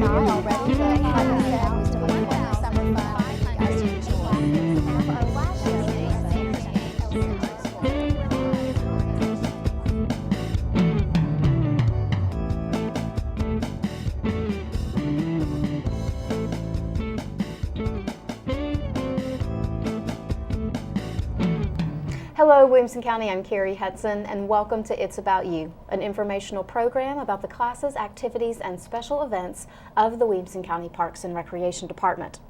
not already, but like I said, we still have plenty of summer fun for you guys to enjoy. Our last show Hello, Williamson County. I'm Kerri, Hudson, and welcome to It's About You, an informational program about the classes, activities, and special events of the Williamson County Parks and Recreation Department.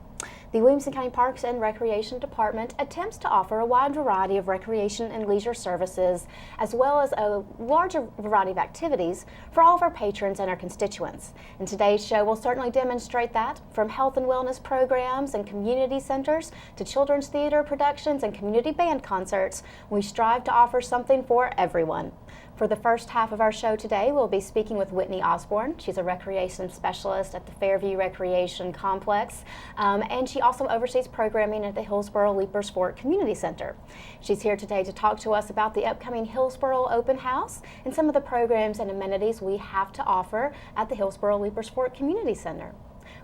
The Williamson County Parks and Recreation Department attempts to offer a wide variety of recreation and leisure services, as well as a larger variety of activities for all of our patrons and our constituents. And today's show will certainly demonstrate that, from health and wellness programs and community centers to children's theater productions and community band concerts. We strive to offer something for everyone. For the first half of our show today, we'll be speaking with Whitney Osborne. She's a recreation specialist at the Fairview Recreation Complex, and she also oversees programming at the Hillsboro Leapers Fort Community Center. She's here today to talk to us about the upcoming Hillsboro Open House and some of the programs and amenities we have to offer at the Hillsboro Leapers Fort Community Center.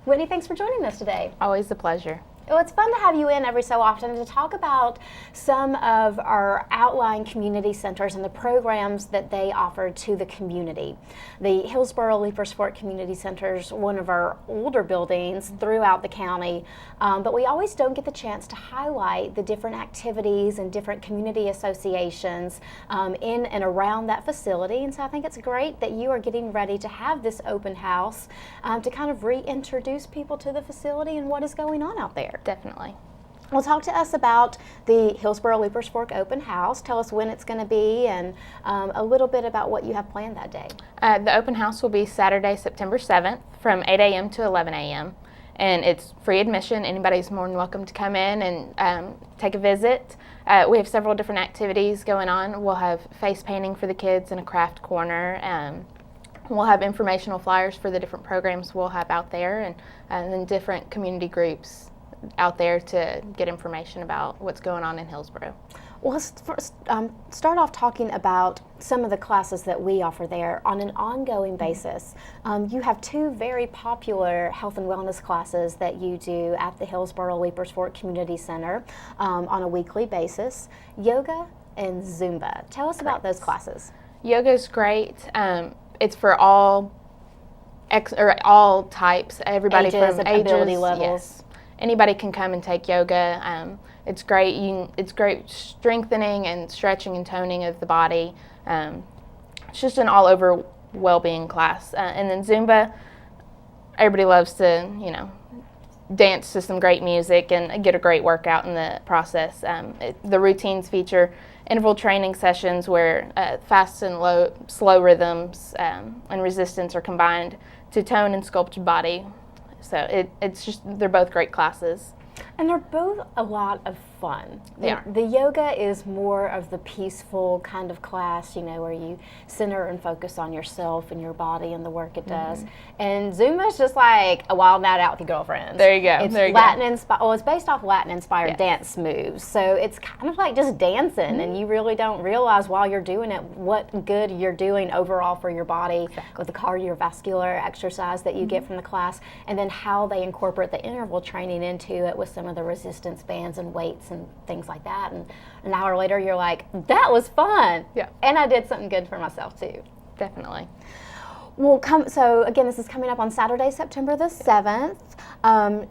Whitney, thanks for joining us today. Always a pleasure. Well, it's fun to have you in every so often to talk about some of our outlying community centers and the programs that they offer to the community. The Hillsboro Leapers Fort Community Center is one of our older buildings throughout the county, but we always don't get the chance to highlight the different activities and different community associations in and around that facility. And so I think it's great that you are getting ready to have this open house to kind of reintroduce people to the facility and what is going on out there. Definitely. Well, talk to us about the Hillsboro Leapers Fork Open House. Tell us when it's going to be and a little bit about what you have planned that day. The open house will be Saturday, September 7th from 8 a.m. to 11 a.m. and it's free admission. Anybody's more than welcome to come in and take a visit. We have several different activities going on. We'll have face painting for the kids and a craft corner. We'll have informational flyers for the different programs we'll have out there and then different community groups out there to get information about what's going on in Hillsboro. Well, let's first, start off talking about some of the classes that we offer there on an ongoing basis. You have two very popular health and wellness classes that you do at the Hillsboro Leapers Fort Community Center on a weekly basis, yoga and Zumba. Tell us about those classes. Yoga is great. It's for all types, everybody ages from and ages, ability levels. Yes. Anybody can come and take yoga. It's great. It's great strengthening and stretching and toning of the body. It's just an all-over well-being class. And then Zumba, everybody loves to, dance to some great music and get a great workout in the process. The routines feature interval training sessions where fast and slow rhythms and resistance are combined to tone and sculpt your body. So they're both great classes. And they're both a lot of fun. Yeah. The yoga is more of the peaceful kind of class, where you center and focus on yourself and your body and the work it does. And Zumba is just like a wild night out with your girlfriends. There you go. It's it's based off Latin-inspired dance moves. So it's kind of like just dancing, and you really don't realize while you're doing it what good you're doing overall for your body with the cardiovascular exercise that you get from the class, and then how they incorporate the interval training into it with some of the resistance bands and weights and things like that. And an hour later, you're like, that was fun. Yeah. And I did something good for myself, too. Definitely. Well, so again, this is coming up on Saturday, September the 7th.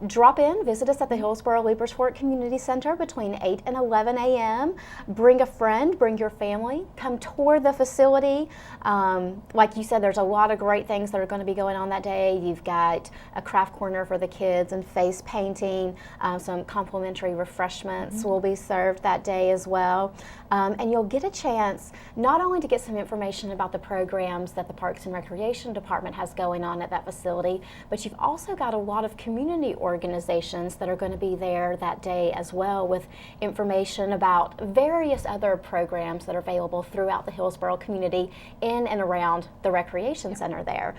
Drop in, visit us at the Hillsboro Leapers Fort Community Center between 8 and 11 a.m. Bring a friend, bring your family, come tour the facility. Like you said, there's a lot of great things that are going to be going on that day. You've got a craft corner for the kids and face painting. Some complimentary refreshments will be served that day as well. And you'll get a chance not only to get some information about the programs that the Parks and Recreation Department has going on at that facility, but you've also got a lot of community organizations that are going to be there that day as well, with information about various other programs that are available throughout the Hillsboro community in and around the Recreation Center there.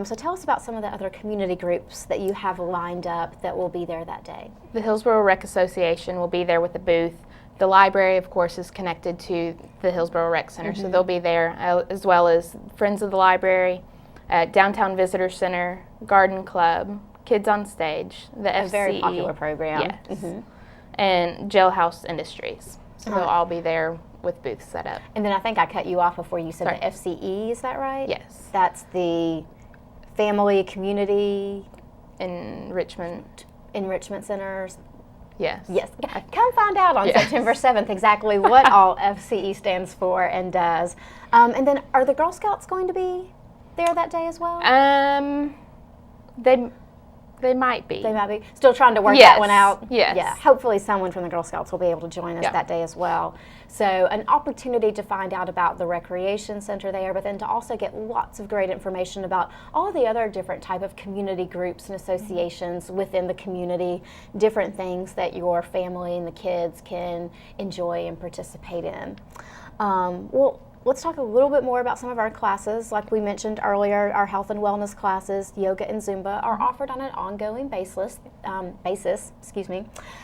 So tell us about some of the other community groups that you have lined up that will be there that day. The Hillsboro Rec Association will be there with a booth. The library, of course, is connected to the Hillsboro Rec Center, so they'll be there, as well as Friends of the Library. Downtown Visitor Center, Garden Club, Kids on Stage, the FCE. A very popular program. Yes. And Jailhouse Industries. So they'll all be there with booths set up. And then I think I cut you off before you said Sorry. the FCE, is that right? Yes. That's the Family Community Enrichment. Centers. Yes. Yes. Come find out on September 7th exactly what all FCE stands for and does. And then are the Girl Scouts going to be there that day as well? They might be. They might be. Still trying to work that one out? Yes. Yeah. Hopefully someone from the Girl Scouts will be able to join us that day as well. So an opportunity to find out about the recreation center there, but then to also get lots of great information about all the other different type of community groups and associations within the community, different things that your family and the kids can enjoy and participate in. Well, let's talk a little bit more about some of our classes. Like we mentioned earlier, our health and wellness classes, yoga and Zumba, are offered on an ongoing basis.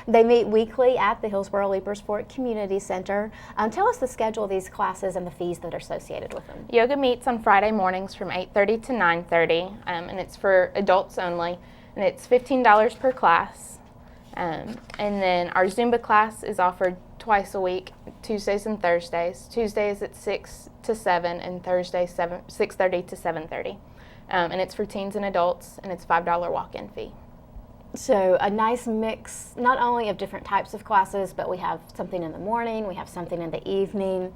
They meet weekly at the Hillsboro Leapersport Community Center. Tell us the schedule of these classes and the fees that are associated with them. Yoga meets on Friday mornings from 8:30 to 9:30, and it's for adults only, and it's $15 per class. And then our Zumba class is offered twice a week, Tuesdays and Thursdays. Tuesdays at 6 to 7 and Thursdays 6:30 to 7:30. And it's for teens and adults, and it's $5 walk-in fee. So a nice mix, not only of different types of classes, but we have something in the morning, we have something in the evening.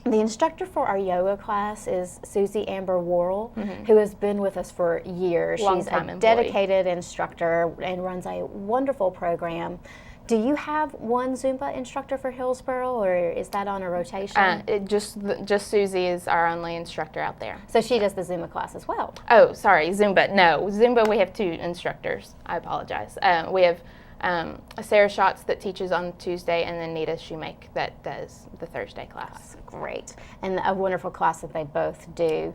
The instructor for our yoga class is Susie Amber Worrell, who has been with us for years. She's a dedicated instructor and runs a wonderful program. Do you have one Zumba instructor for Hillsboro, or is that on a rotation? Just Susie is our only instructor out there. So she does the Zumba class as well? Oh, sorry, Zumba. No, Zumba we have 2 instructors. I apologize. We have Sarah Schatz that teaches on Tuesday, and then Nita Shoemake that does the Thursday class. Great, and a wonderful class that they both do.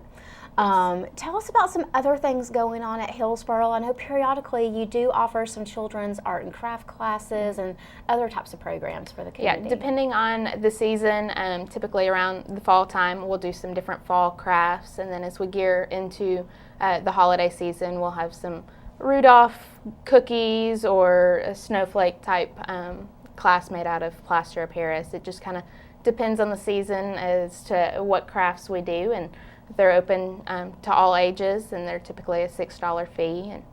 Tell us about some other things going on at Hillsboro. I know periodically you do offer some children's art and craft classes and other types of programs for the community. Yeah, depending on the season, typically around the fall time, we'll do some different fall crafts, and then as we gear into the holiday season, we'll have some Rudolph cookies or a snowflake type class made out of plaster of Paris. It just kind of depends on the season as to what crafts we do, and they're open to all ages, and they're typically a $6 fee. And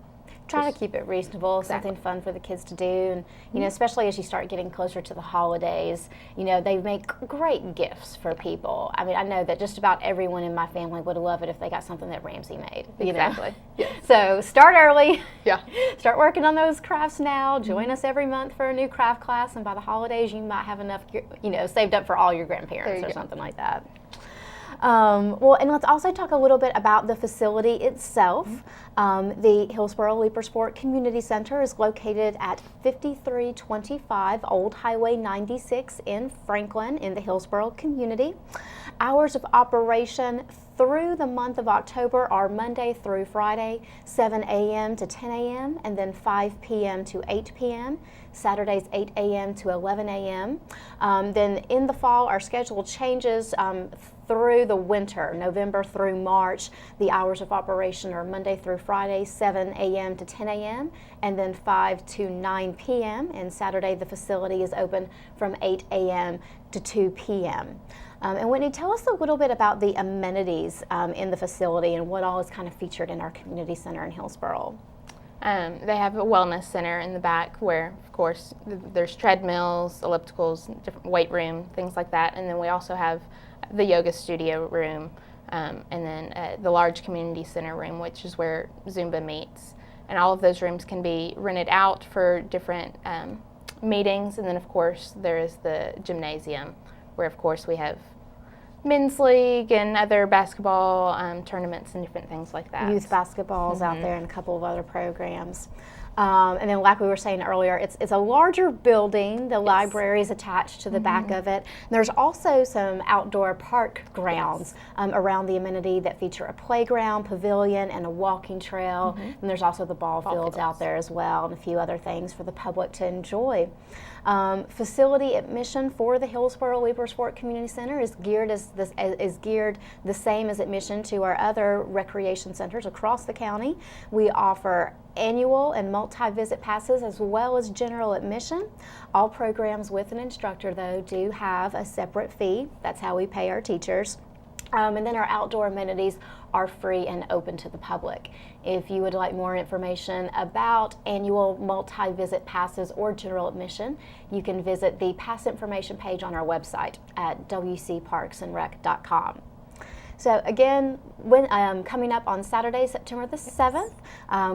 try to keep it reasonable, something fun for the kids to do, and you know, especially as you start getting closer to the holidays, you know, they make great gifts for people. I mean, I know that just about everyone in my family would love it if they got something that Ramsey made. Exactly. Yeah. So start early. Yeah. Start working on those crafts now. Join us every month for a new craft class, and by the holidays, you might have enough, you know, saved up for all your grandparents or something like that. Well, and let's also talk a little bit about the facility itself. The Hillsboro Leapersport Community Center is located at 5325 Old Highway 96 in Franklin in the Hillsboro community. Hours of operation through the month of October are Monday through Friday, 7 a.m. to 10 a.m., and then 5 p.m. to 8 p.m., Saturdays 8 a.m. to 11 a.m. Then in the fall, our schedule changes through the winter, November through March. The hours of operation are Monday through Friday, 7 a.m. to 10 a.m., and then 5 to 9 p.m., and Saturday the facility is open from 8 a.m. to 2 p.m. And Whitney, tell us a little bit about the amenities in the facility and what all is kind of featured in our community center in Hillsboro. They have a wellness center in the back where, of course, there's treadmills, ellipticals, different weight room, things like that. And then we also have the yoga studio room, and then the large community center room, which is where Zumba meets. And all of those rooms can be rented out for different meetings. And then, of course, there is the gymnasium where, of course, we have men's league and other basketball tournaments and different things like that. Youth basketballs out there and a couple of other programs. And then like we were saying earlier, it's a larger building. The library is attached to the back of it. And there's also some outdoor park grounds around the amenity that feature a playground, pavilion, and a walking trail. And there's also the ball fields out there as well, and a few other things for the public to enjoy. Facility admission for the Hillsboro Weepers Fork Community Center is geared the same as admission to our other recreation centers across the county. We offer annual and multi-visit passes as well as general admission. All programs with an instructor, though, do have a separate fee. That's how we pay our teachers. And then our outdoor amenities are free and open to the public. If you would like more information about annual multi-visit passes or general admission, you can visit the pass information page on our website at wcparksandrec.com. So again, coming up on Saturday, September the 7th,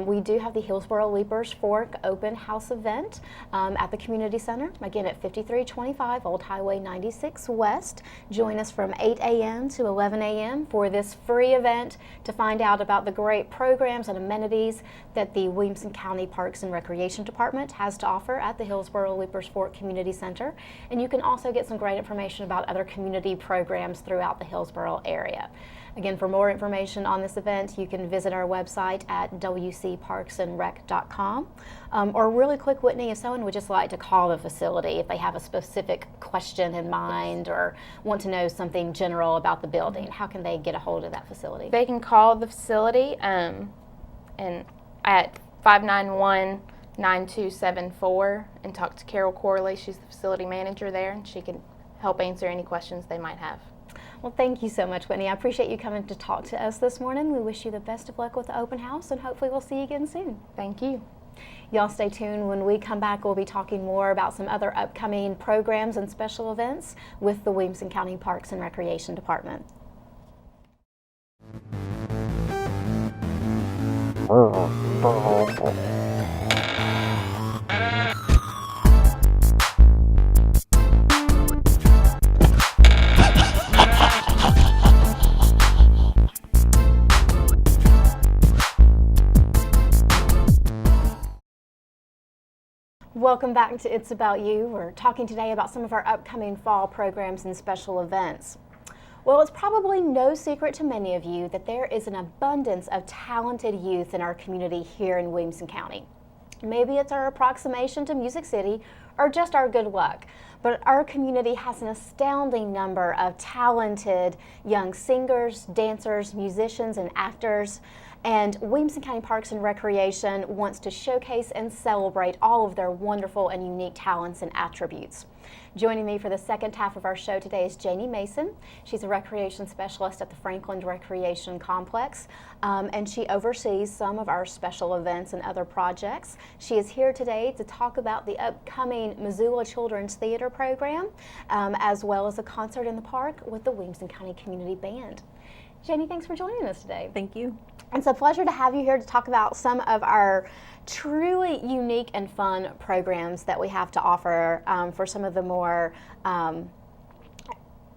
we do have the Hillsboro Weepers Fork Open House event at the Community Center, again at 5325 Old Highway 96 West. Join us from 8 a.m. to 11 a.m. for this free event to find out about the great programs and amenities that the Williamson County Parks and Recreation Department has to offer at the Hillsboro Weepers Fork Community Center. And you can also get some great information about other community programs throughout the Hillsboro area. Again, for more information on this event, you can visit our website at wcparksandrec.com. Or really quick, Whitney, if someone would just like to call the facility, if they have a specific question in mind or want to know something general about the building, how can they get a hold of that facility? They can call the facility and at 591-9274 and talk to Carol Corley. She's the facility manager there, and she can help answer any questions they might have. Well, thank you so much, Whitney. I appreciate you coming to talk to us this morning. We wish you the best of luck with the open house, and hopefully we'll see you again soon. Thank you. Y'all stay tuned. When we come back, we'll be talking more about some other upcoming programs and special events with the Williamson County Parks and Recreation Department. Welcome back to It's About You. We're talking today about some of our upcoming fall programs and special events. Well, it's probably no secret to many of you that there is an abundance of talented youth in our community here in Williamson County. Maybe it's our approximation to Music City or just our good luck, but our community has an astounding number of talented young singers, dancers, musicians, and actors. And Williamson County Parks and Recreation wants to showcase and celebrate all of their wonderful and unique talents and attributes. Joining me for the second half of our show today is Janey Mason. She's a recreation specialist at the Franklin Recreation Complex, and she oversees some of our special events and other projects. She is here today to talk about the upcoming Missoula Children's Theater program, as well as a concert in the park with the Williamson County Community Band. Janey, thanks for joining us today. Thank you. It's a pleasure to have you here to talk about some of our truly unique and fun programs that we have to offer for some of the more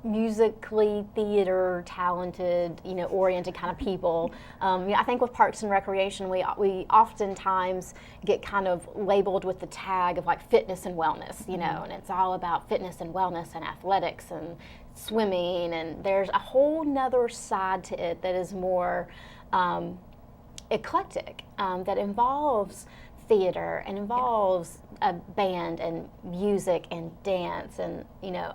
musically theater talented, oriented kind of people. I think with Parks and Recreation, we oftentimes get kind of labeled with the tag of like fitness and wellness, and it's all about fitness and wellness and athletics and swimming, and there's a whole nother side to it that is more eclectic, that involves theater and involves a band and music and dance and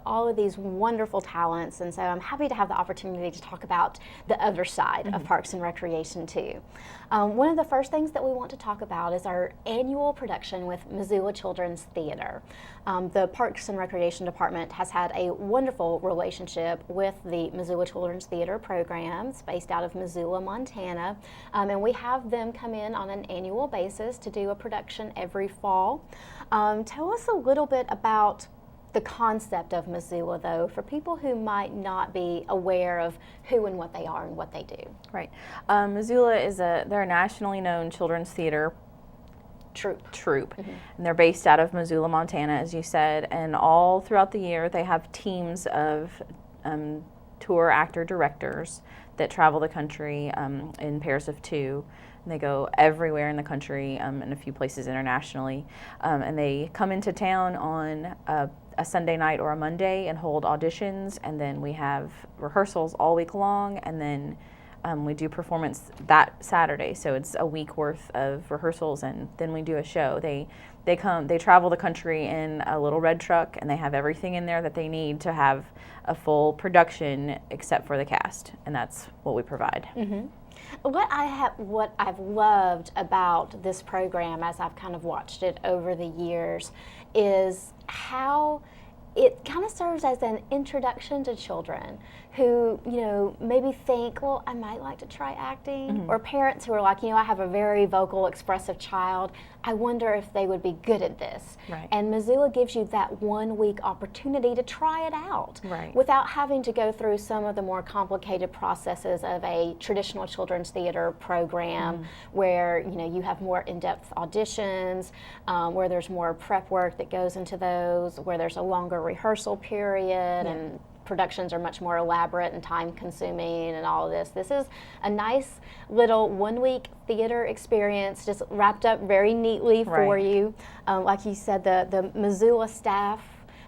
all of these wonderful talents. And so I'm happy to have the opportunity to talk about the other side of Parks and Recreation too. One of the first things that we want to talk about is our annual production with Missoula Children's Theater. The Parks and Recreation Department has had a wonderful relationship with the Missoula Children's Theater programs based out of Missoula, Montana, and we have them come in on an annual basis to do a production every fall. Tell us a little bit about the concept of Missoula, though, for people who might not be aware of who and what they are and what they do. Right. Missoula they're a nationally known children's theater troupe. And they're based out of Missoula, Montana, as you said, and all throughout the year they have teams of tour actor-directors that travel the country in pairs of 2. And they go everywhere in the country and a few places internationally. And they come into town on a Sunday night or a Monday and hold auditions. And then we have rehearsals all week long. And then we do performance that Saturday. So it's a week worth of rehearsals. And then we do a show. They travel the country in a little red truck, and they have everything in there that they need to have a full production except for the cast. And that's what we provide. Mm-hmm. What I've loved about this program as I've kind of watched it over the years is how it kind of serves as an introduction to children who, maybe think, well, I might like to try acting, or parents who are like, I have a very vocal, expressive child. I wonder if they would be good at this. Right. And Missoula gives you that 1 week opportunity to try it out without having to go through some of the more complicated processes of a traditional children's theater program where, you have more in-depth auditions, where there's more prep work that goes into those, where there's a longer rehearsal period, and productions are much more elaborate and time-consuming and all of this. This is a nice little 1 week theater experience, just wrapped up very neatly for you. Like you said, the Missoula staff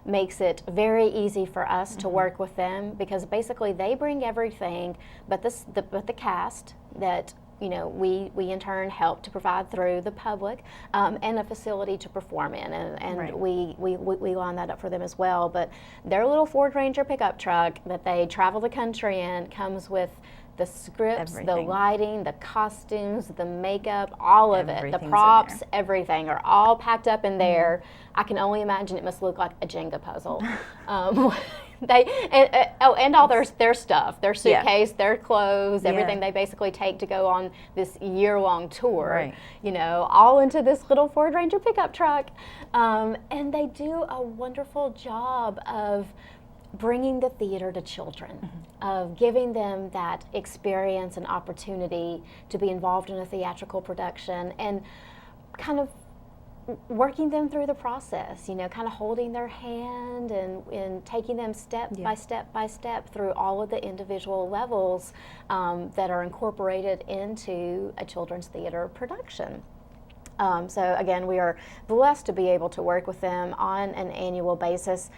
makes it very easy for us to work with them, because basically they bring everything but the cast that we in turn help to provide through the public, and a facility to perform in, and we line that up for them as well. But their little Ford Ranger pickup truck that they travel the country in comes with the scripts, the lighting, the costumes, the makeup, all of it, the props, everything are all packed up in there. I can only imagine it must look like a Jenga puzzle. And all their stuff, their suitcase, their clothes, everything they basically take to go on this year-long tour, all into this little Ford Ranger pickup truck. And they do a wonderful job of bringing the theater to children, of giving them that experience and opportunity to be involved in a theatrical production, and kind of working them through the process, kind of holding their hand and taking them step by step through all of the individual levels that are incorporated into a children's theater production. So again, we are blessed to be able to work with them on an annual basis.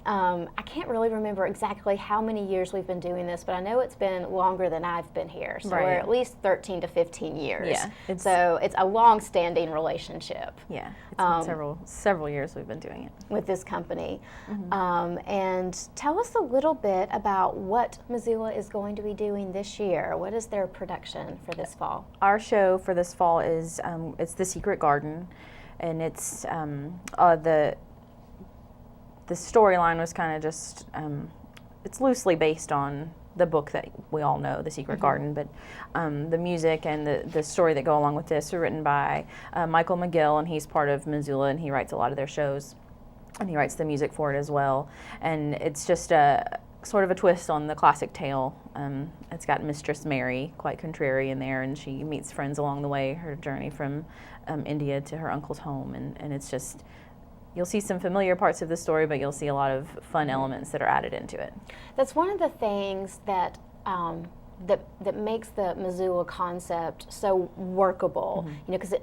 I can't really remember exactly how many years we've been doing this, but I know it's been longer than I've been here. So we're at least 13 to 15 years. Yeah, so it's a long-standing relationship. Yeah, it's been several years we've been doing it with this company. And tell us a little bit about what Missoula is going to be doing this year. What is their production for this fall? Our show for this fall is it's The Secret Garden, and it's the storyline was kind of just, it's loosely based on the book that we all know, The Secret Garden, but the music and the story that go along with this are written by Michael McGill, and he's part of Missoula, and he writes a lot of their shows, and he writes the music for it as well. And it's just a sort of a twist on the classic tale. It's got Mistress Mary, quite contrary in there, and she meets friends along the way, her journey from India to her uncle's home, and it's just, you'll see some familiar parts of the story, but you'll see a lot of fun elements that are added into it. That's one of the things that that makes the Missoula concept so workable. Because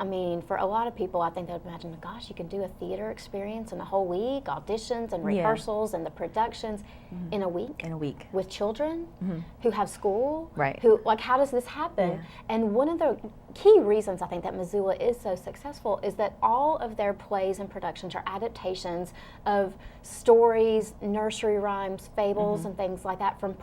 for a lot of people, I think they'd imagine, gosh, you can do a theater experience in a whole week, auditions and rehearsals and the productions in a week. In a week. With children who have school. Right. Who, how does this happen? Yeah. And one of the key reasons I think that Missoula is so successful is that all of their plays and productions are adaptations of stories, nursery rhymes, fables, and things like that from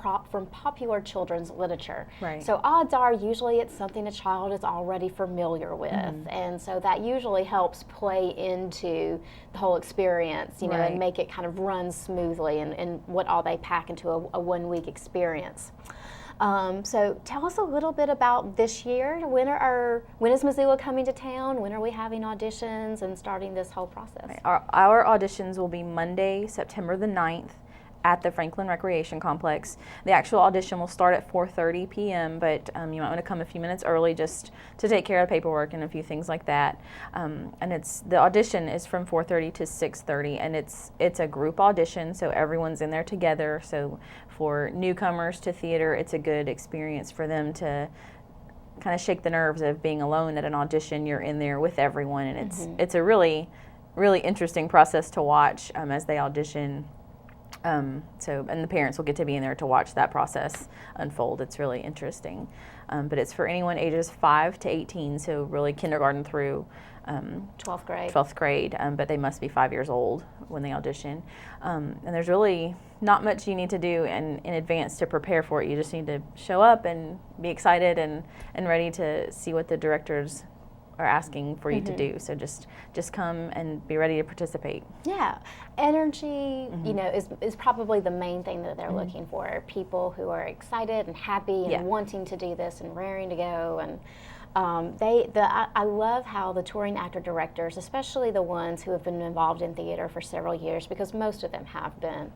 popular children's literature. Right. So odds are usually it's something a child is already familiar with, and so that usually helps play into the whole experience, and make it kind of run smoothly and what all they pack into a 1 week experience. So tell us a little bit about this year. When is Missoula coming to town? When are we having auditions and starting this whole process? Our auditions will be Monday, September the 9th at the Franklin Recreation Complex. The actual audition will start at 4:30 p.m., but you might want to come a few minutes early just to take care of paperwork and a few things like that. And the audition is from 4:30 to 6:30, and it's a group audition, so everyone's in there together. So for newcomers to theater, it's a good experience for them to kind of shake the nerves of being alone at an audition. You're in there with everyone, and it's a really, really interesting process to watch as they audition. And the parents will get to be in there to watch that process unfold. It's really interesting. But it's for anyone ages 5 to 18, so really kindergarten through 12th grade. 12th grade, but they must be 5 years old when they audition. And there's really not much you need to do in advance to prepare for it. You just need to show up and be excited and ready to see what the directors are asking for you to do. So just come and be ready to participate. Yeah, energy, you know, is probably the main thing that they're looking for. People who are excited and happy and wanting to do this and raring to go. And I love how the touring actor directors, especially the ones who have been involved in theater for several years, because most of them have been,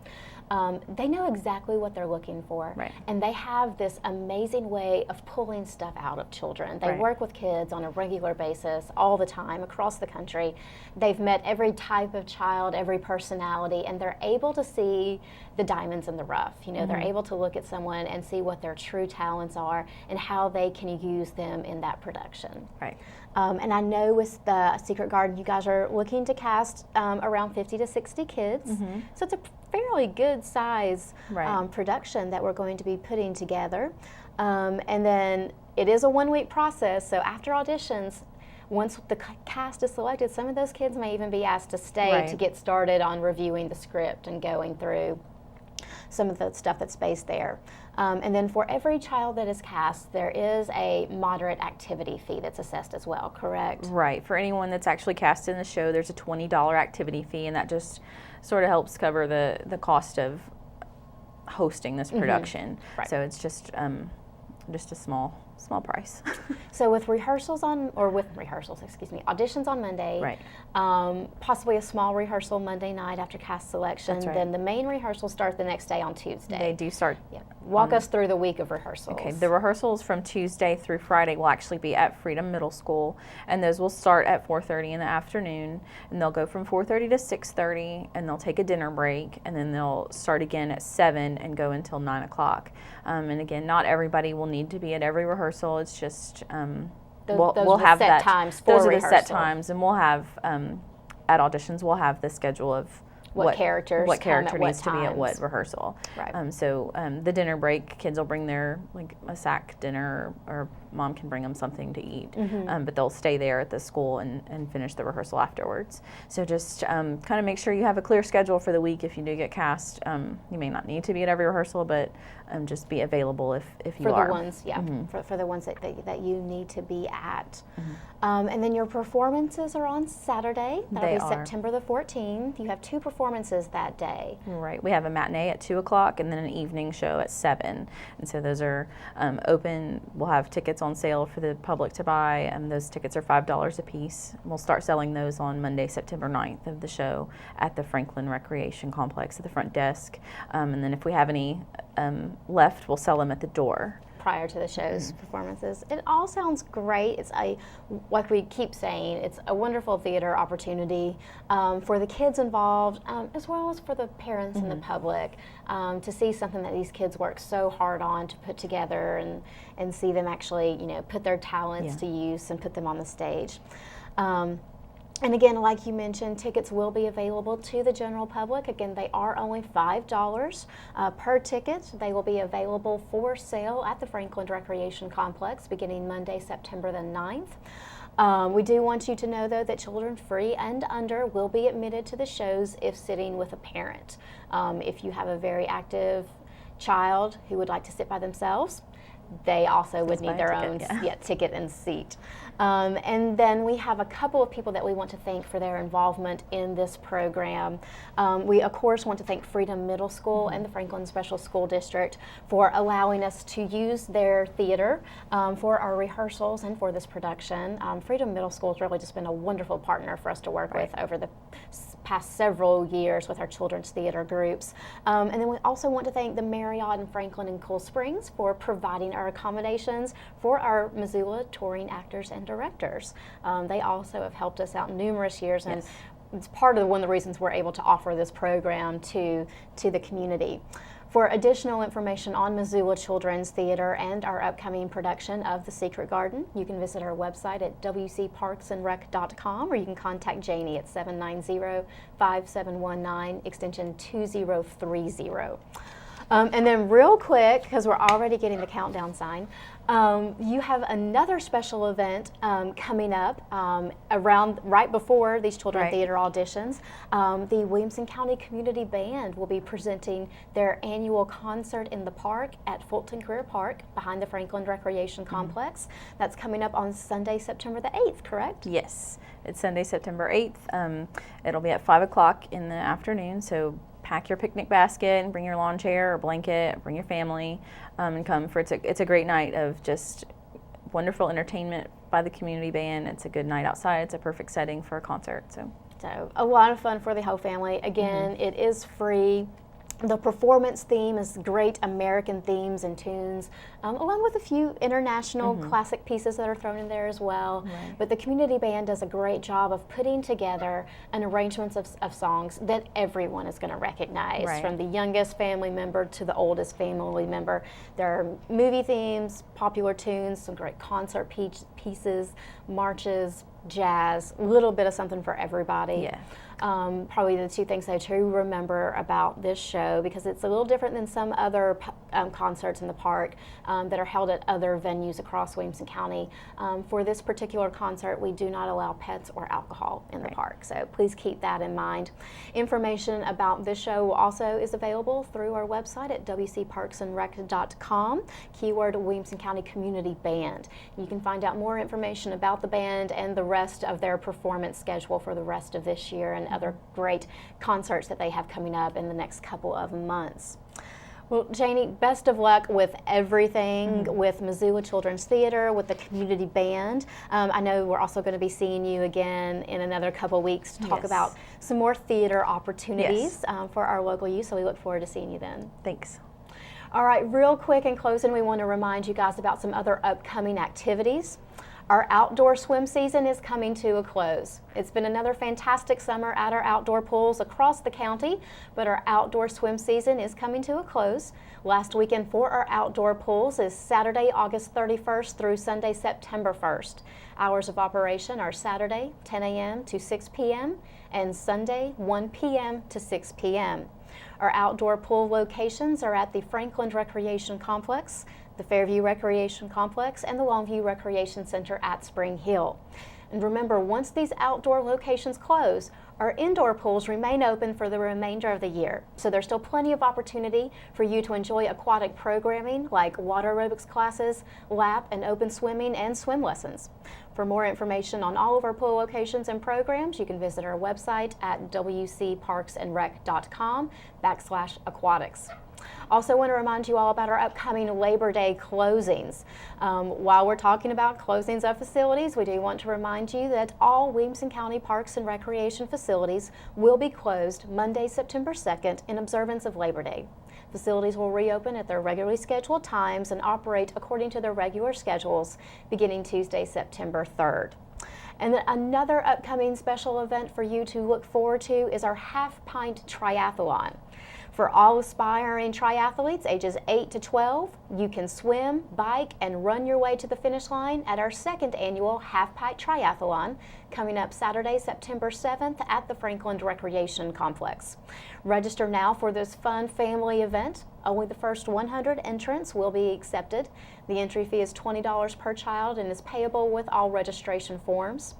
they know exactly what they're looking for. Right. And they have this amazing way of pulling stuff out of children. They work with kids on a regular basis all the time across the country. They've met every type of child, every personality, and they're able to see the diamonds in the rough. You know, they're able to look at someone and see what their true talents are and how they can use them in that production. Right. And I know with the Secret Garden, you guys are looking to cast around 50 to 60 kids. So it's a fairly good size production that we're going to be putting together. And then it is a 1 week process. So after auditions, once the cast is selected, some of those kids may even be asked to stay to get started on reviewing the script and going through some of the stuff that's based there. And then for every child that is cast, there is a moderate activity fee that's assessed as well, correct? Right. For anyone that's actually cast in the show, there's a $20 activity fee, and that just sort of helps cover the cost of hosting this production. So it's just a small price. So with auditions on Monday, possibly a small rehearsal Monday night after cast selection, then the main rehearsal starts the next day on Tuesday. They do start. Walk us through the week of rehearsals. Okay, the rehearsals from Tuesday through Friday will actually be at Freedom Middle School, and those will start at 4:30 in the afternoon, and they'll go from 4:30 to 6:30, and they'll take a dinner break, and then they'll start again at 7 and go until 9 o'clock. And again, not everybody will need to be at every rehearsal. It's just we'll have set times for those are rehearsal. the set times, and we'll have at auditions we'll have the schedule of what character needs to be at what rehearsal. So the dinner break, kids will bring their a sack dinner, or mom can bring them something to eat, but they'll stay there at the school and finish the rehearsal afterwards. So just kind of make sure you have a clear schedule for the week. If you do get cast, you may not need to be at every rehearsal, but just be available if you are. For the ones that you need to be at. And then your performances are on Saturday. That'll be September the 14th. You have 2 performances that day. Right. We have a matinee at 2 o'clock and then an evening show at 7. And so those are open. We'll have tickets on sale for the public to buy, and those tickets are $5 a piece. We'll start selling those on Monday, September 9th of the show at the Franklin Recreation Complex at the front desk. And then if we have any left, we'll sell them at the door. Prior to the show's performances. It all sounds great. It's like we keep saying, it's a wonderful theater opportunity for the kids involved, as well as for the parents and the public, to see something that these kids work so hard on to put together and see them actually, put their talents to use and put them on the stage. And again, like you mentioned, tickets will be available to the general public. Again, they are only $5 per ticket. They will be available for sale at the Franklin Recreation Complex beginning Monday, September the 9th. We do want you to know, though, that children free and under will be admitted to the shows if sitting with a parent. If you have a very active child who would like to sit by themselves, they also would buy need a their ticket, own yeah. ticket and seat. And then we have a couple of people that we want to thank for their involvement in this program. We, of course, want to thank Freedom Middle School and the Franklin Special School District for allowing us to use their theater for our rehearsals and for this production. Freedom Middle School has really just been a wonderful partner for us to work with over the past several years with our children's theater groups. And then we also want to thank the Marriott in Franklin and Cool Springs for providing our accommodations for our Missoula touring actors and directors. They also have helped us out numerous years, and it's part of one of the reasons we're able to offer this program to the community. For additional information on Missoula Children's Theater and our upcoming production of The Secret Garden, you can visit our website at wcparksandrec.com, or you can contact Janey at 790-5719, extension 2030. And then real quick, because we're already getting the countdown sign, you have another special event coming up around right before these children's theater auditions. The Williamson County Community Band will be presenting their annual concert in the park at Fulton Career Park behind the Franklin Recreation Complex. That's coming up on Sunday, September the 8th, correct? Yes, it's Sunday, September 8th. It'll be at 5 o'clock in the afternoon, so pack your picnic basket and bring your lawn chair or blanket, bring your family, and come for it's a great night of just wonderful entertainment by the community band. It's a good night outside. It's a perfect setting for a concert. So a lot of fun for the whole family. Again, it is free. The performance theme is great American themes and tunes, along with a few international classic pieces that are thrown in there as well. Right. But the community band does a great job of putting together an arrangements of songs that everyone is going to recognize, from the youngest family member to the oldest family member. There are movie themes, popular tunes, some great concert pieces, marches, jazz, a little bit of something for everybody. Yeah. Probably the two things I truly remember about this show, because it's a little different than some other concerts in the park that are held at other venues across Williamson County. For this particular concert, we do not allow pets or alcohol in the park, so please keep that in mind. Information about this show also is available through our website at wcparksandrec.com, keyword Williamson County Community Band. You can find out more information about the band and the rest of their performance schedule for the rest of this year and other great concerts that they have coming up in the next couple of months. Well, Janey, best of luck with everything with Missoula Children's Theater, with the community band. I know we're also going to be seeing you again in another couple weeks to talk about some more theater opportunities for our local youth, so we look forward to seeing you then. Thanks. All right, real quick in closing, we want to remind you guys about some other upcoming activities. Our outdoor swim season is coming to a close. It's been another fantastic summer at our outdoor pools across the county, but our outdoor swim season is coming to a close. Last weekend for our outdoor pools is Saturday, August 31st through Sunday, September 1st. Hours of operation are Saturday, 10 a.m. to 6 p.m. and Sunday, 1 p.m. to 6 p.m. Our outdoor pool locations are at the Franklin Recreation Complex, the Fairview Recreation Complex, and the Longview Recreation Center at Spring Hill. And remember, once these outdoor locations close, our indoor pools remain open for the remainder of the year. So there's still plenty of opportunity for you to enjoy aquatic programming like water aerobics classes, lap and open swimming, and swim lessons. For more information on all of our pool locations and programs, you can visit our website at wcparksandrec.com/aquatics. Also want to remind you all about our upcoming Labor Day closings. While we're talking about closings of facilities, we do want to remind you that all Williamson County Parks and Recreation facilities will be closed Monday, September 2nd in observance of Labor Day. Facilities will reopen at their regularly scheduled times and operate according to their regular schedules beginning Tuesday, September 3rd. And then another upcoming special event for you to look forward to is our Half Pint Triathlon. For all aspiring triathletes ages 8 to 12, you can swim, bike, and run your way to the finish line at our second annual Half Pint Triathlon coming up Saturday, September 7th at the Franklin Recreation Complex. Register now for this fun family event. Only the first 100 entrants will be accepted. The entry fee is $20 per child and is payable with all registration forms.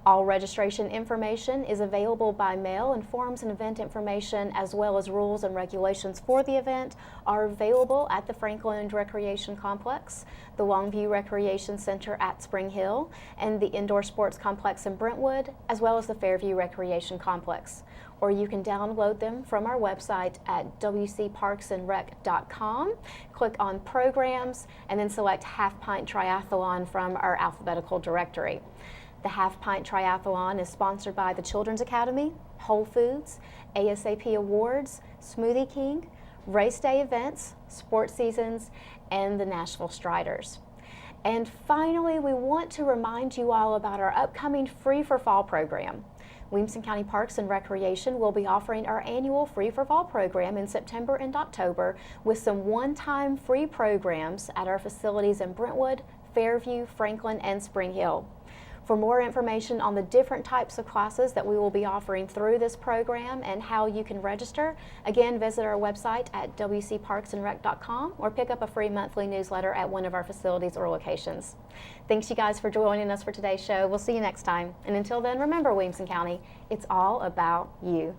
All registration information is available by mail, and forms and event information as well as rules and regulations for the event are available at the Franklin Recreation Complex, the Longview Recreation Center at Spring Hill, and the Indoor Sports Complex in Brentwood, as well as the Fairview Recreation Complex. Or you can download them from our website at wcparksandrec.com. Click on Programs and then select Half Pint Triathlon from our alphabetical directory. The Half Pint Triathlon is sponsored by the Children's Academy, Whole Foods, ASAP Awards, Smoothie King, Race Day Events, Sports Seasons, and the Nashville Striders. And finally, we want to remind you all about our upcoming Free for Fall program. Williamson County Parks and Recreation will be offering our annual Free for Fall program in September and October with some one-time free programs at our facilities in Brentwood, Fairview, Franklin, and Spring Hill. For more information on the different types of classes that we will be offering through this program and how you can register, again, visit our website at wcparksandrec.com or pick up a free monthly newsletter at one of our facilities or locations. Thanks you guys for joining us for today's show. We'll see you next time. And until then, remember, Williamson County, it's all about you.